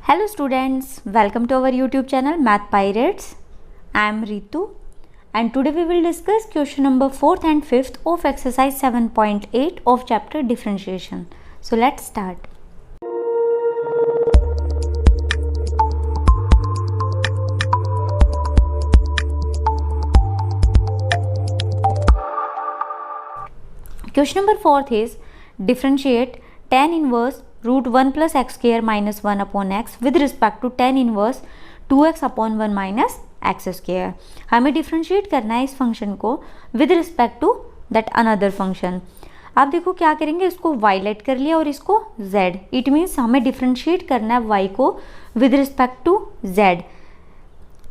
Hello students, welcome to our YouTube channel Math Pirates. I am Ritu and today we will discuss question number 4th and 5th of exercise 7.8 of chapter differentiation. So let's start. Question number 4th is differentiate tan inverse root 1 plus x square minus 1 upon x with respect to tan inverse 2x upon 1 minus x square. हमें differentiate करना है इस function को with respect to that another function. आप देखो क्या करेंगे, इसको y लेट कर लिया और इसको z. इट मीन्स हमें डिफ्रेंशिएट करना है y को विद रिस्पेक्ट टू z.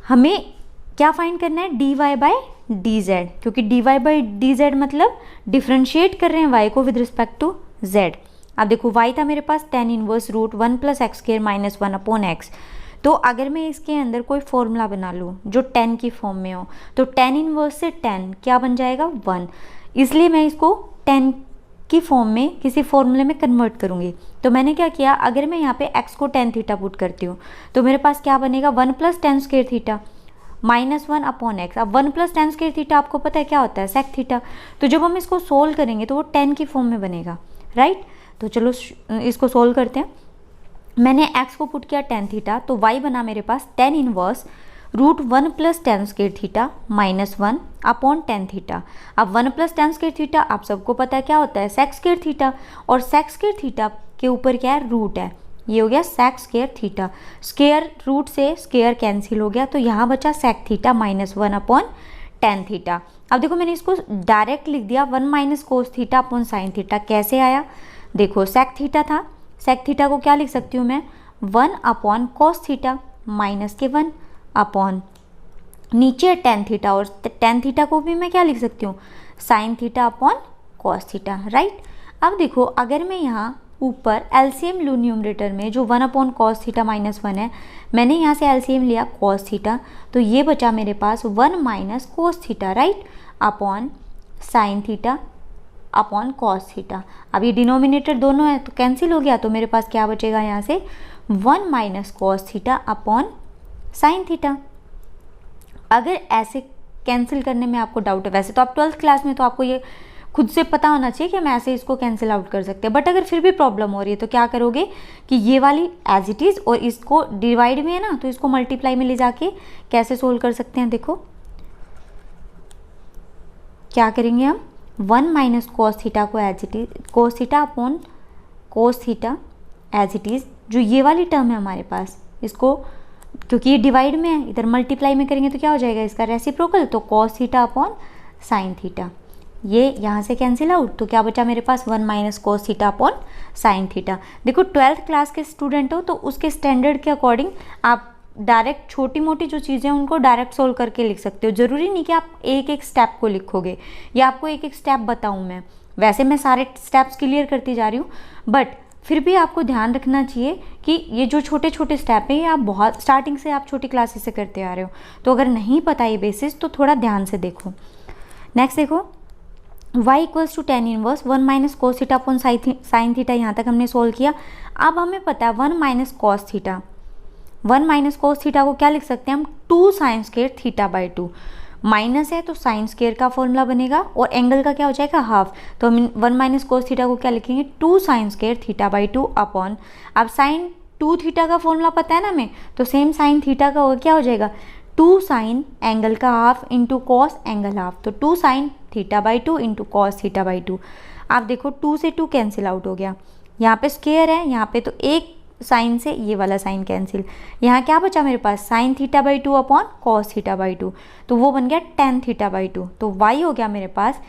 हमें क्या फाइंड करना है, dy बाई dz, क्योंकि dy बाई dz मतलब डिफ्रेंशिएट कर रहे हैं y को विद रिस्पेक्ट टू z. अब देखो y था मेरे पास tan inverse root 1 plus x square minus 1 upon x. तो अगर मैं इसके अंदर कोई फॉर्मूला बना लूँ जो tan की फॉर्म में हो तो tan इनवर्स से tan क्या बन जाएगा 1. इसलिए मैं इसको tan की फॉर्म में किसी फॉर्मूले में कन्वर्ट करूँगी. तो मैंने क्या किया, अगर मैं यहाँ पे x को tan थीटा पुट करती हूँ तो मेरे पास क्या बनेगा 1 plus tan square theta minus 1 upon x. अब 1 प्लस tan स्क्वायर थीटा आपको पता है क्या होता है, सेक थीटा. तो जब हम इसको सोल्व करेंगे तो वो tan की फॉर्म में बनेगा, राइट. तो चलो इसको सोल्व करते हैं. मैंने x को पुट किया tan थीटा तो y बना मेरे पास tan inverse root 1 plus tan square theta minus 1 upon tan theta. अब 1 प्लस tan स्क्वायर थीटा आप सबको पता है क्या होता है, सेक स्क्वायर थीटा. और सेक स्क्वायर थीटा के ऊपर क्या है, रूट है. ये हो गया sec square theta. Square root से स्क्वायर कैंसिल हो गया तो यहाँ बचा sec theta minus 1 upon tan theta. अब देखो मैंने इसको डायरेक्ट लिख दिया 1 minus cos theta upon sine theta. कैसे आया, देखो सेक थीटा था, सेक थीटा को क्या लिख सकती हूँ मैं 1 अपॉन कॉस थीटा माइनस के 1 अपॉन नीचे tan थीटा, और tan थीटा को भी मैं क्या लिख सकती हूँ sine theta upon cos theta, right. अब देखो अगर मैं यहाँ ऊपर एलसीएम लूँ न्यूमरेटर में जो 1 अपॉन कॉस थीटा माइनस 1 है, मैंने यहाँ से एलसीएम लिया कॉस थीटा तो ये बचा मेरे पास 1 minus cos theta, right, upon sine theta upon cos theta. अब ये डिनोमिनेटर दोनों है तो कैंसिल हो गया तो मेरे पास क्या बचेगा यहाँ से 1 minus cos theta upon sine theta. अगर ऐसे कैंसिल करने में आपको डाउट है, वैसे तो आप 12th क्लास में तो आपको ये खुद से पता होना चाहिए कि हम ऐसे इसको कैंसिल आउट कर सकते हैं. बट अगर फिर भी प्रॉब्लम हो रही है तो क्या करोगे कि ये वाली एज इट इज़ और इसको डिवाइड में है ना तो इसको मल्टीप्लाई में ले जाके कैसे सोल्व कर सकते हैं. देखो क्या करेंगे हम 1 माइनस कॉस थीटा को as it is cos theta upon cos theta as it is, जो ये वाली टर्म है हमारे पास, इसको क्योंकि ये डिवाइड में है इधर मल्टीप्लाई में करेंगे तो क्या हो जाएगा इसका रेसिप्रोकल, तो cos theta upon sine theta. ये यहाँ से कैंसिल आउट तो क्या बचा मेरे पास 1 minus cos theta upon sine theta. देखो 12th क्लास के स्टूडेंट हो तो उसके स्टैंडर्ड के अकॉर्डिंग आप डायरेक्ट छोटी मोटी जो चीज़ें हैं उनको डायरेक्ट सोल्व करके लिख सकते हो. ज़रूरी नहीं कि आप एक एक स्टेप को लिखोगे या आपको एक एक स्टेप बताऊँ मैं. वैसे मैं सारे स्टेप्स क्लियर करती जा रही हूँ बट फिर भी आपको ध्यान रखना चाहिए कि ये जो छोटे छोटे स्टेप हैं ये आप बहुत स्टार्टिंग से आप छोटी क्लासेस से करते आ रहे हो. तो अगर नहीं पता ये बेसिस तो थोड़ा ध्यान से देखो. नेक्स्ट देखो y equals to tan inverse 1 minus cos theta upon sine theta. यहाँ तक हमने सोल्व किया. अब हमें पता है 1 minus cos theta, 1 minus cos theta को क्या लिख सकते हैं हम 2 sine square theta by 2. Minus है तो साइन स्क्वायर का फॉर्मूला बनेगा और एंगल का क्या हो जाएगा हाफ. तो हम 1 माइनस कोस थीटा को क्या लिखेंगे 2 sine square theta by 2 upon, अब साइन 2 थीटा का फॉर्मूला पता है ना हमें, तो सेम साइन थीटा का क्या हो जाएगा 2 साइन एंगल का half into cos angle half. तो 2 sign theta by 2 into cos theta by 2. आप देखो 2 से 2 कैंसिल आउट हो गया. यहाँ पे स्क्वायर है, यहाँ पे तो एक साइन से ये वाला साइन कैंसिल. यहाँ क्या बचा मेरे पास sine theta by 2 upon cos theta by 2, तो वो बन गया tan थीटा बाई 2. तो y हो गया मेरे पास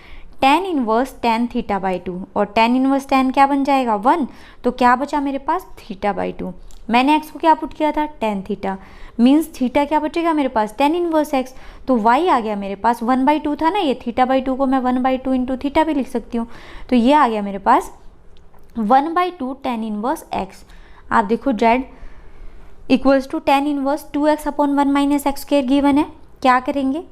tan inverse tan theta by 2 और tan इनवर्स tan क्या बन जाएगा 1. तो क्या बचा मेरे पास थीटा बाई 2. मैंने x को क्या पुट किया था tan थीटा, मीन्स थीटा क्या बचेगा मेरे पास tan इनवर्स x. तो y आ गया मेरे पास 1/2 था ना, ये थीटा बाई 2 को मैं 1/2 इंटू थीटा भी लिख सकती हूँ. तो ये आ गया मेरे पास 1/2 tan इनवर्स x. आप देखो z equals to tan inverse 2x upon 1 minus x square given है. क्या करेंगे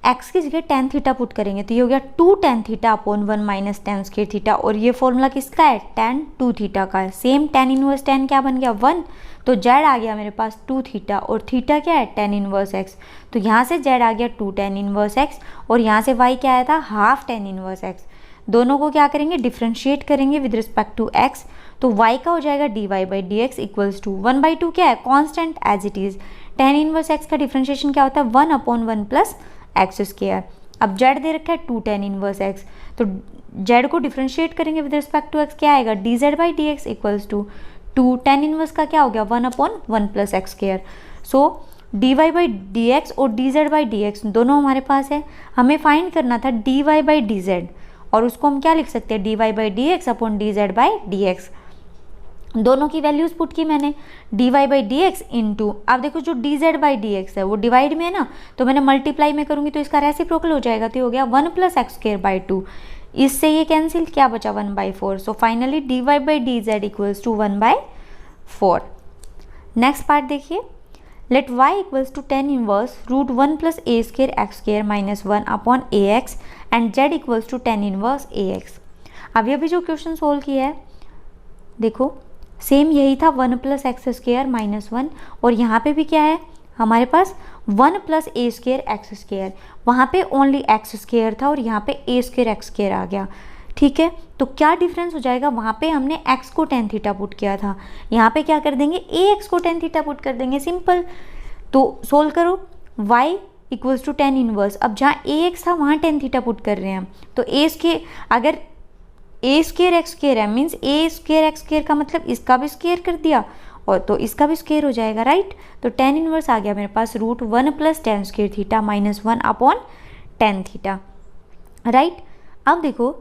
एक्स की जगह टेन थीटा पुट करेंगे तो ये हो गया 2 tan theta upon 1 minus ten square theta, और ये फॉर्मूला किसका है, टेन 2 थीटा का है। सेम टेन इनवर्स टेन क्या बन गया 1, तो जेड आ गया मेरे पास 2 थीटा, और थीटा क्या है टेन इनवर्स एक्स, तो यहाँ से जेड आ गया 2 टेन इनवर्स एक्स, और यहाँ से वाई क्या आया था हाफ टेन इनवर्स एक्स। दोनों को क्या करेंगे, डिफ्रेंशिएट करेंगे विद रिस्पेक्ट टू एक्स, तो y का हो जाएगा dy by d x equals to 1/2 क्या है constant as it is. Tan inverse x का डिफ्रेंशिएशन क्या होता है 1/1 प्लस एक्स स्क्वायर। अब z दे रखा है 2 टेन इनवर्स x, तो z को डिफ्रेंशिएट करेंगे विद रिस्पेक्ट टू x क्या आएगा dz by d x equals to 2 tan inverse का क्या हो गया 1/1 plus x square. So dy by d x और dz बाई डी एक्स दोनों हमारे पास है, हमें फाइंड करना था dy बाई dz, और उसको हम क्या लिख सकते हैं dy by d x upon dz by d x. दोनों की वैल्यूज पुट की मैंने, dy by d x into, अब देखो जो dz बाई डी एक्स है वो डिवाइड में है ना, तो मैंने मल्टीप्लाई में करूंगी तो इसका रेसिप्रोकल हो जाएगा, तो ये हो गया 1 प्लस एक्स स्क्वायर बाई 2, इससे ये कैंसिल, क्या बचा 1/4। So finally dy by D Z equals to 1/4। Next part देखिए, let y equals to tan inverse root 1 plus A square x square minus 1 upon A X and z equals to tan inverse A X. अब ये भी जो question solve किया है देखो same यही था 1 प्लस एक्स स्क्वायर माइनस 1, और यहाँ पे भी क्या है हमारे पास 1 प्लस ए स्क्वायर एक्स स्क्वायर, वहाँ पे ओनली एक्स स्क्वायर था और यहाँ पे ए स्क्वायर एक्स स्क्वायर आ गया। ठीक है, तो क्या डिफरेंस हो जाएगा, वहाँ पे हमने x को टेन थीटा पुट किया था, यहाँ पे क्या कर देंगे ए एक्स को टेन थीटा पुट कर देंगे, सिंपल। तो सोल्व करो y equals to tan inverse, अब जहाँ ए एक्स था वहाँ टेन थीटा पुट कर रहे हैं हम, तो ए स्क्वायर अगर ए स्क्वायर एक्स स्क्वायर है मीन्स ए स्क्वायर एक्स स्क्वायर का मतलब इसका भी स्क्वायर कर दिया और तो इसका भी स्क्वायर हो जाएगा, राइट। तो टेन इनवर्स आ गया मेरे पास root 1 plus tan square theta minus 1 upon tan theta, right. अब देखो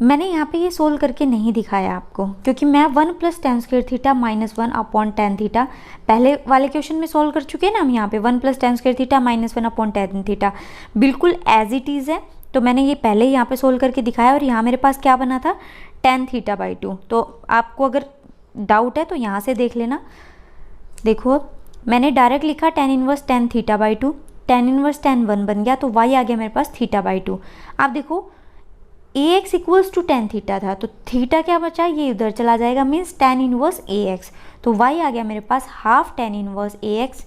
मैंने यहाँ पे ये सोल्व करके नहीं दिखाया आपको, क्योंकि मैं 1 plus tan square theta minus 1 upon tan theta पहले वाले क्वेश्चन में सोल्व कर चुके हैं ना हम, यहाँ पे 1 plus tan square theta minus 1 upon tan theta बिल्कुल एज इट इज़ है, तो मैंने ये पहले यहाँ पे सोल्व करके दिखाया, और यहाँ मेरे पास क्या बना था टेन थीटा बाई 2। तो आपको अगर डाउट है तो यहाँ से देख लेना। देखो मैंने डायरेक्ट लिखा tan inverse tan theta by 2, tan inverse tan 1 बन गया, तो y आ गया मेरे पास थीटा बाई 2। आप देखो a x equals to tan theta था, तो थीटा क्या बचा ये उधर चला जाएगा मीन्स टेन इनवर्स ए एक्स, तो y आ गया मेरे पास हाफ टेन इनवर्स ए एक्स।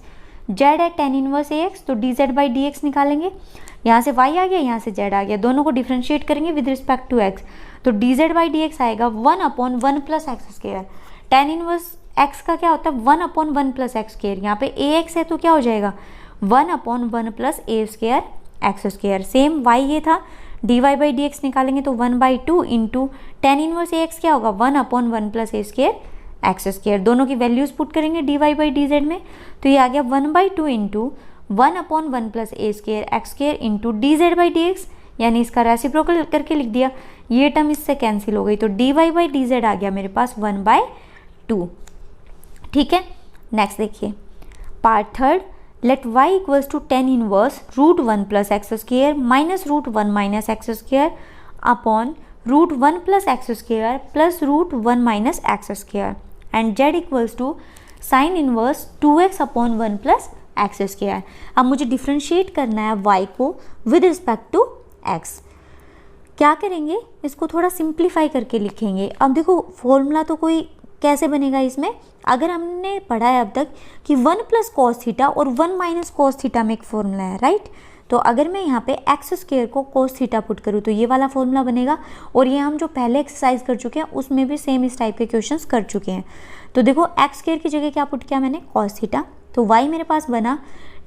जेड है टेन इनवर्स ए एक्स, तो d z by d x निकालेंगे, यहाँ से y आ गया यहाँ से z आ गया, दोनों को डिफ्रेंशिएट करेंगे विद रिस्पेक्ट टू x, तो d z by d x आएगा 1/1 plus x square. Ten inverse x का क्या होता है 1/1 प्लस एक्स स्क्वायर, यहाँ पे ए एक्स है तो क्या हो जाएगा 1/1 प्लस ए square x square. Same y ये था d y by d x निकालेंगे तो 1/2 इंटू टेन इनवर्स ए एक्स क्या होगा 1/1 प्लस ए स्क्वायर एक्स स्क्वायर। दोनों की वैल्यूज पुट करेंगे d y by D z में, तो ये आ गया 1/2 into 1/1 plus A square x square into d z by d x, यानी इसका रेसिप्रोकल करके लिख दिया, ये टर्म इससे कैंसिल हो गई, तो d y by D z आ गया मेरे पास 1/2। ठीक है, नेक्स्ट देखिए part third, let y equals to tan inverse root 1 plus x square minus root 1 minus x square upon root 1 plus x square plus root 1 minus x square and z equals to sine inverse 2x upon 1 plus x square. अब मुझे differentiate करना है y को with respect to x। क्या करेंगे, इसको थोड़ा simplify करके लिखेंगे। अब देखो फॉर्मूला तो कोई कैसे बनेगा इसमें, अगर हमने पढ़ा है अब तक कि 1 प्लस कॉस थीटा और 1 माइनस कॉस थीटा में एक फॉर्मूला है, राइट। तो अगर मैं यहाँ पे एक्स स्क्वायर को कॉस थीटा पुट करूँ तो ये वाला फॉर्मूला बनेगा, और ये हम जो पहले एक्सरसाइज कर चुके हैं उसमें भी सेम इस टाइप के क्वेश्चंस कर चुके हैं। तो देखो एक्स स्क्वायर की जगह क्या पुट किया मैंने कॉस थीटा, तो y मेरे पास बना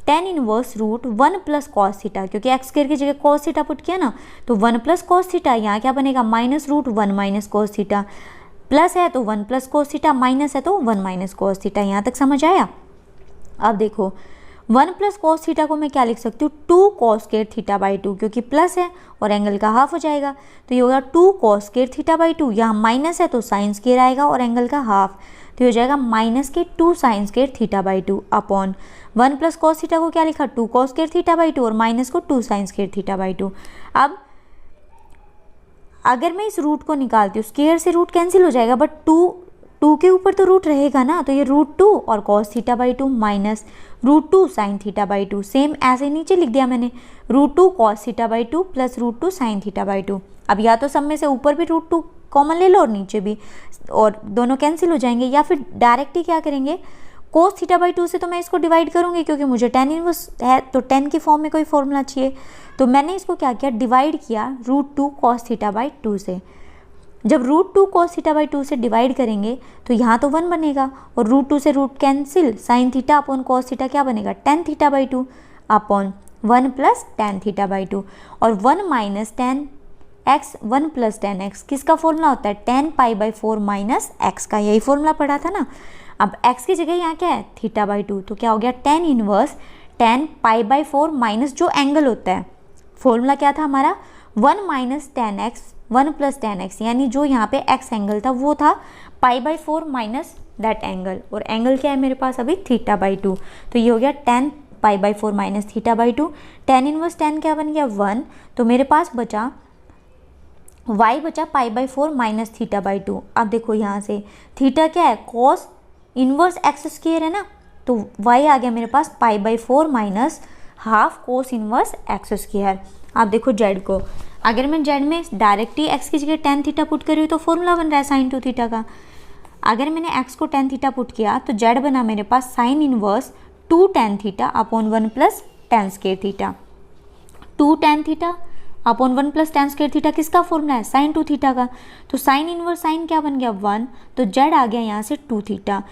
tan inverse root 1 plus cos theta, क्योंकि एक्स स्क्वायर की जगह कॉस थीटा पुट किया ना, तो 1 प्लस कॉस थीटा, यहाँ क्या बनेगा minus root 1 minus cos theta, plus है तो 1 प्लस कोस थीटा, माइनस है तो 1 माइनस कोस थीटा। यहाँ तक समझ आया। अब देखो 1 प्लस कोस थीटा को मैं क्या लिख सकती हूँ 2 कॉस स्क्वायर थीटा बाई 2, क्योंकि प्लस है और एंगल का हाफ हो जाएगा, तो ये होगा 2 कॉस स्क्वायर थीटा बाई 2। यहाँ माइनस है तो साइन स्क्वायर आएगा और एंगल का हाफ, तो ये हो जाएगा माइनस के 2 sine square theta by 2 upon 1 plus cos theta को क्या लिखा 2 कॉस स्क्वायर थीटा बाई 2 और माइनस को 2 साइन स्क्वायर थीटा बाई 2। अब अगर मैं इस रूट को निकालती हूँ, स्क्वायर से रूट कैंसिल हो जाएगा, बट 2 2 के ऊपर तो रूट रहेगा ना, तो ये √2 और cos theta by 2 minus √2 sin theta by 2, same ऐसे नीचे लिख दिया मैंने, √2 cos theta by 2 plus √2 sin theta by 2। अब या तो सब में से ऊपर भी √2 कॉमन ले लो और नीचे भी, और दोनों कैंसिल हो जाएंगे, या फिर डायरेक्ट ही क्या करेंगे, cos थीटा बाई 2 से तो मैं इसको डिवाइड करूँगी क्योंकि मुझे tan इनवर्स है, तो tan की फॉर्म में कोई फॉर्मूला चाहिए, तो मैंने इसको क्या किया, डिवाइड किया √2 cos थीटा बाई 2 से। जब √2 cos थीटा बाई 2 से डिवाइड करेंगे तो यहाँ तो 1 बनेगा, और √2 से root cancel, sin theta upon cos theta क्या बनेगा, tan theta by 2 upon 1 plus tan theta by 2, और 1 minus tan x 1 plus tan x किसका फॉर्मूला होता है, tan pi by 4 minus x का, यही फॉर्मूला पढ़ा था ना। अब x की जगह यहाँ क्या है, थीटा बाई 2, तो क्या हो गया, tan inverse tan pi by 4 minus जो एंगल होता है, फॉर्मूला क्या था हमारा, 1 minus tan x 1 plus tan x, यानी जो यहाँ पे x एंगल था वो था पाई बाई 4 माइनस दैट एंगल, और एंगल क्या है मेरे पास अभी, थीटा बाई 2, तो ये हो गया tan pi by 4 minus theta by 2। tan inverse tan क्या बन गया, 1, तो मेरे पास बचा y बचा पाई बाई 4 माइनस थीटा बाई 2। अब देखो यहाँ से थीटा क्या है, cos इनवर्स एक्स स्क्वायर है ना, तो y आ गया मेरे पास pi by 4 minus half cos inverse x square. आप देखो z को, अगर मैं z में डायरेक्ट ही x की जगह tan थीटा पुट कर रही हूँ तो फॉर्मूला बन रहा है sin 2 थीटा का। अगर मैंने x को tan थीटा पुट किया तो z बना मेरे पास sin inverse 2 tan theta upon 1 plus tan square theta. 2 tan theta upon 1 plus tan square theta किसका फॉर्मूला है, sin 2 थीटा का, तो sin इनवर्स sin क्या बन गया 1, तो z आ गया यहाँ से 2 थीटा।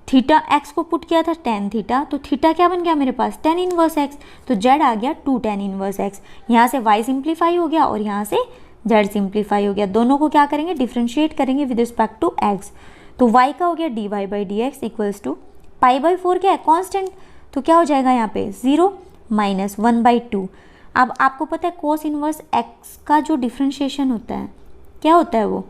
थीटा x को पुट किया था tan थीटा, तो थीटा क्या बन गया मेरे पास, tan इनवर्स x, तो z आ गया 2 tan इनवर्स x। यहाँ से y सिंप्लीफाई हो गया और यहाँ से z सिंप्लीफाई हो गया, दोनों को क्या करेंगे, डिफ्रेंशिएट करेंगे विद रिस्पेक्ट टू x, तो y का हो गया dy by d x equals to pi by 4 क्या है, कॉन्स्टेंट, तो क्या हो जाएगा यहाँ पे 0 माइनस 1/2। अब आपको पता है cos इनवर्स x का जो डिफ्रेंशिएशन होता है क्या होता है, वो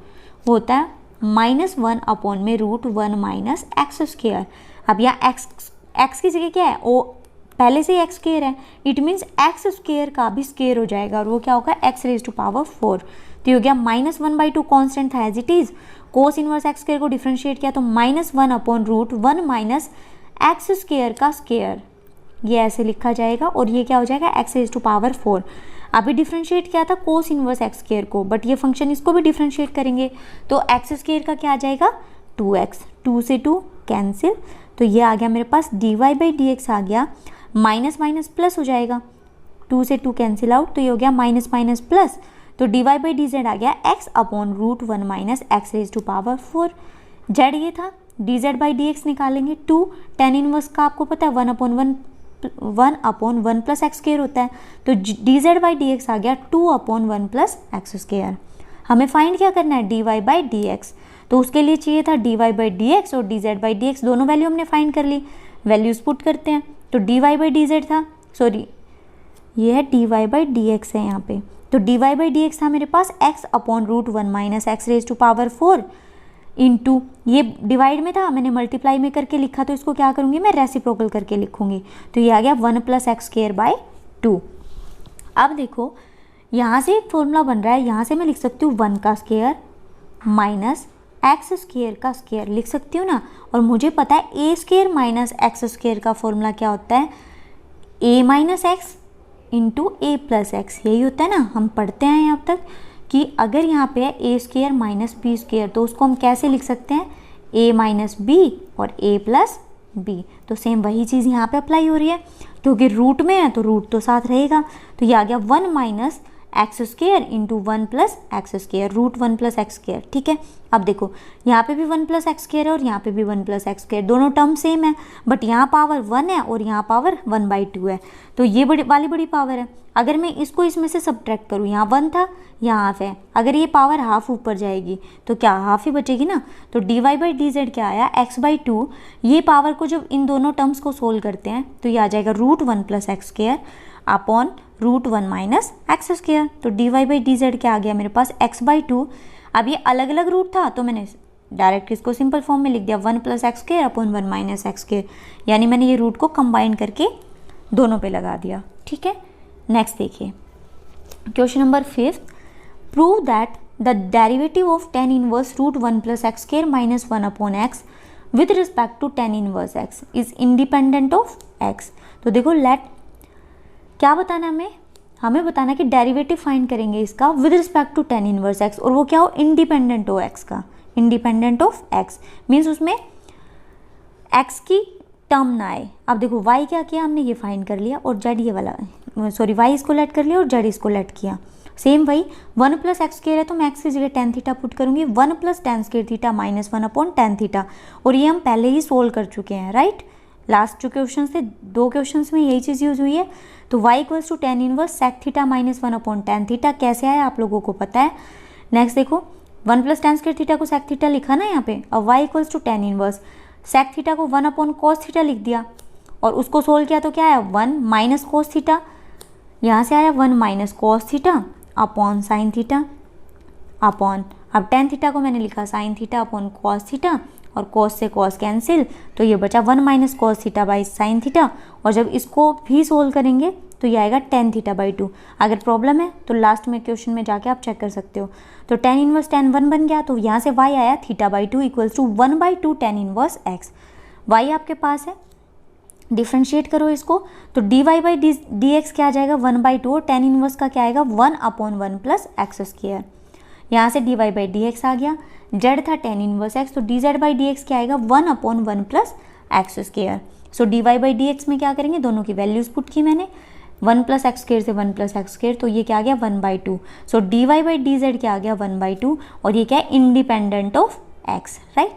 होता है -1 अपॉन में √1 माइनस एक्स स्क्वायर। अब यहाँ x की जगह क्या है, ओ पहले से ही x स्क्वायर है, इट मीन्स एक्स स्क्वायर का भी स्क्वायर हो जाएगा और वो क्या होगा x रेज टू पावर 4, तो ये हो गया -1/2 कॉन्स्टेंट था as it is, cos inverse x square को डिफ्रेंशिएट किया तो -1 अपॉन √1 माइनस एक्स स्क्वायर का स्क्वायर, ये ऐसे लिखा जाएगा और ये क्या हो जाएगा x रेज टू पावर 4। अभी डिफ्रेंशिएट किया था कोस इनवर्स एक्स स्क्वायर को, बट ये फंक्शन इसको भी डिफ्रेंशिएट करेंगे तो एक्स स्क्वायर का क्या आ जाएगा 2x, 2 से 2 कैंसिल, तो ये आ गया मेरे पास dy बाई डी एक्स आ गया, माइनस माइनस प्लस हो जाएगा, 2 से 2 कैंसिल आउट, तो ये हो गया माइनस माइनस प्लस, तो dy बाई डी जेड आ गया x upon √1 minus x raise to power 4। z ये था, dz बाई डी एक्स निकालेंगे 2, tan इनवर्स का आपको पता है 1 अपॉन 1 प्लस एक्स स्क्वायर होता है, तो dz बाई डी एक्स आ गया 2 अपॉन 1 प्लस एक्स स्क्वायर। हमें फाइंड क्या करना है, dy बाई डी एक्स, तो उसके लिए चाहिए था dy बाई डी एक्स और dz बाई डी एक्स, दोनों वैल्यू हमने फाइंड कर ली, वैल्यूज पुट करते हैं, तो dy बाई डी जेड था, सॉरी ये है dy बाई डी एक्स है यहाँ पे, तो dy बाई डी एक्स था मेरे पास x upon √1 minus x raise to power 4 into, ये डिवाइड में था मैंने मल्टीप्लाई में करके लिखा, तो इसको क्या करूँगी मैं रेसिप्रोकल करके लिखूँगी, तो ये आ गया 1 प्लस एक्स स्क्वायर बाई 2। अब देखो यहाँ से एक फॉर्मूला बन रहा है, यहाँ से मैं लिख सकती हूँ 1 का स्क्वायर माइनस एक्स स्क्वायर का स्क्वायर लिख सकती हूँ ना, और मुझे पता है ए स्क्वायर माइनस एक्स स्क्वायर का फॉर्मूला क्या होता है, ए माइनस एक्स इंटू ए प्लस एक्स, यही होता है ना, हम पढ़ते हैं यहाँ तक कि अगर यहाँ पे है ए स्क्वायर माइनस बी स्क्वायर, तो उसको हम कैसे लिख सकते हैं, ए माइनस बी और ए प्लस बी, तो सेम वही चीज़ यहाँ पे अप्लाई हो रही है, क्योंकि रूट में है तो रूट तो साथ रहेगा, तो ये आ गया 1 minus x square into 1 plus x square, √1 plus x square, ठीक है। अब देखो यहाँ पे भी 1 प्लस एक्स स्क्वायर है और यहाँ पे भी 1 प्लस एक्स स्क्वायर, दोनों टर्म सेम है, बट यहाँ पावर 1 है और यहाँ पावर 1/2 है, तो ये बड़ी पावर है। अगर मैं इसको इसमें से सब्ट्रैक्ट करूँ, यहाँ 1 था यहाँ हाफ है, अगर ये पावर हाफ ऊपर जाएगी तो क्या हाफ ही बचेगी ना, तो dy बाई डी जेड क्या आया x/2, ये पावर को जब इन दोनों टर्म्स को सोल्व करते हैं तो ये आ जाएगा √1 plus x square upon √1 minus x square, तो dy बाई डी जेड क्या आ गया मेरे पास x/2। अब ये अलग अलग रूट था तो मैंने डायरेक्ट इसको सिंपल फॉर्म में लिख दिया 1 plus x square upon 1 minus x square, यानी मैंने ये रूट को कंबाइन करके दोनों पे लगा दिया, ठीक है। नेक्स्ट देखिए question number 5, prove that the derivative of tan inverse root 1 plus x square minus 1 upon x with respect to tan inverse x is independent of x. तो देखो लेट क्या बताना हमें बताना कि डेरिवेटिव फाइंड करेंगे इसका with respect to tan inverse x, और वो क्या हो, इंडिपेंडेंट हो एक्स का, इंडिपेंडेंट ऑफ एक्स मीन्स उसमें एक्स की टर्म ना आए। अब देखो y क्या किया हमने, ये फाइंड कर लिया, और z ये वाला सॉरी y इसको लेट कर लिया और z इसको लेट किया। सेम वही 1 प्लस एक्स स्क्वायर है तो मैं एक्स की जगह tan थीटा पुट करूंगी, 1 plus tan square theta minus 1 upon tan theta, और ये हम पहले ही सोल्व कर चुके हैं, राइट। लास्ट जो क्वेश्चन थे 2 क्वेश्चन में यही चीज़ यूज हुई है। तो y equals to tan inverse sec theta minus 1 upon tan theta कैसे आया आप लोगों को पता है। नेक्स्ट देखो 1 प्लस tan स्क्वायर थीटा को सेक थीटा लिखा ना यहाँ पे, अब y equals to tan inverse sec theta को 1 अपॉन कॉस थीटा लिख दिया, और उसको सोल्व किया तो क्या आया 1 माइनस कॉस थीटा, यहाँ से आया 1 minus cos theta upon sine theta upon, अब tan थीटा को मैंने लिखा sine theta upon cos theta, और कॉस से कॉस कैंसिल, तो ये बचा 1 minus cos theta by sine theta, और जब इसको भी सोल्व करेंगे तो ये आएगा tan थीटा बाई 2। अगर प्रॉब्लम है तो लास्ट में क्वेश्चन में जाके आप चेक कर सकते हो। तो tan इनवर्स tan 1 बन गया, तो यहाँ से y आया theta by 2 equals to 1/2 tan inverse x। y आपके पास है, डिफ्रेंशिएट करो इसको, तो dy बाई dx क्या आ जाएगा 1/2, और tan इनवर्स का क्या आएगा 1 अपॉन 1 प्लस एक्स स्क्वायर। यहाँ से dy बाई dx आ गया, z था tan इनवर्स x, तो dz बाई dx क्या आएगा 1 upon 1 plus x square. So dy by dx में क्या करेंगे, दोनों की वैल्यूज पुट की मैंने, 1 प्लस एक्स स्क्वायर से 1 प्लस एक्स स्क्वायर, तो ये क्या आ गया 1/2। सो dy बाई dz क्या आ गया 1/2, और ये क्या है इंडिपेंडेंट ऑफ x, राइट।